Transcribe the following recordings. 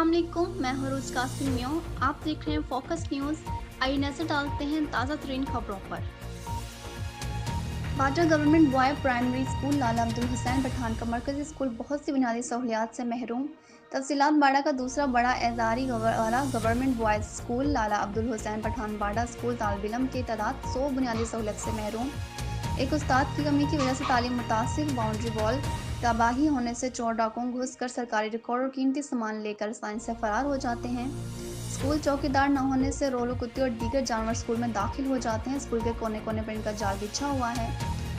अस्सलाम वालेकुम, मैं हूं रोज कासिम मियां। आप देख रहे हैं फोकस न्यूज़। आइए नजर डालते हैं ताज़ा तरीन खबरों पर। बाटा गवर्नमेंट बॉय प्राइमरी स्कूल लाला अब्दुल हुसैन पठान का मरकजी स्कूल बहुत सी बुनियादी सहूलियात से महरूम। तफसीलात बाड़ा का दूसरा बड़ा एजारी वाला गवर्नमेंट बॉयज स्कूल लाला अब्दुल हुसैन पठान बाड़ा स्कूल तालिब इल्म की तादाद 100 बुनियादी सहूलत से महरूम। एक उस्ताद की कमी की वजह से तालीम मुतासिर, बाउंड्री वॉल तबाही होने से चोर डाकुओं घुस कर सरकारी रिकॉर्ड और कीमती सामान लेकर आसानी से फरार हो जाते हैं। स्कूल चौकीदार न होने से रोलो कुत्ते और दीगर जानवर स्कूल में दाखिल हो जाते हैं। स्कूल के कोने कोने पर इनका जाल बिछा हुआ है।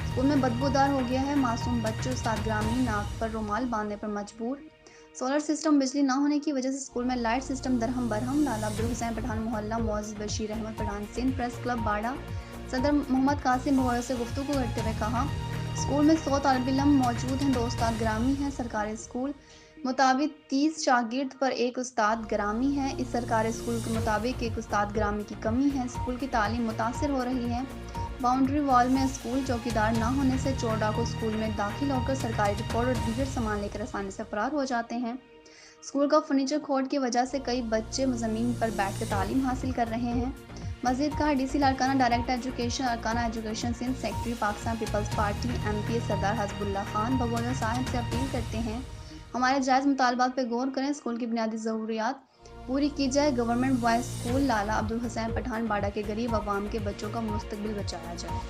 स्कूल में बदबूदार हो गया है। मासूम बच्चे उस्ताद ग्रामीण नाक पर रुमाल बांधने पर मजबूर। सोलर सिस्टम बिजली न होने की वजह से स्कूल में लाइट सिस्टम दरहम बरहम। लाला अब्दुल हुसैन पठान मोहल्ला मौजूद बशीर अहमद पठान सिंध प्रेस क्लब बाड़ा सदर मोहम्मद कासिम भगोड़ा से गुफ्तगू करते हुए कहा, स्कूल में 100 तालिब इल्म मौजूद हैं, 2 उस्ताद ग्रामी हैं। सरकारी स्कूल मुताबिक 30 शागिर्द पर 1 उस्ताद ग्रामी है। इस सरकारी स्कूल के मुताबिक 1 उस्ताद ग्रामी की कमी है। स्कूल की तालीम मुतासिर हो रही है। बाउंड्री वॉल में स्कूल चौकीदार न होने से चोर डाकू स्कूल में दाखिल होकर सरकारी रिकॉर्ड और दीगर सामान लेकर आसानी से फरार हो जाते हैं। स्कूल का फर्नीचर खोट की वजह से कई बच्चे ज़मीन पर बैठकर तालीम हासिल कर रहे हैं। मजीद कहा, डीसी लाड़काना डायरेक्टर एजुकेशन अरकाना education Sindh secretary Pakistan Peoples Party MP Sardar Hasbullah Khan भगोड़ा साहब से अपील करते हैं, हमारे जायज़ मुतालबात पर गौर करें, स्कूल की बुनियादी ज़रूरियात पूरी की जाए। गवर्नमेंट बॉयज़ स्कूल लाला अब्दुल हुसैन पठान बाड़ा के गरीब अवाम के बच्चों का मुस्तकबिल बचाया जाए।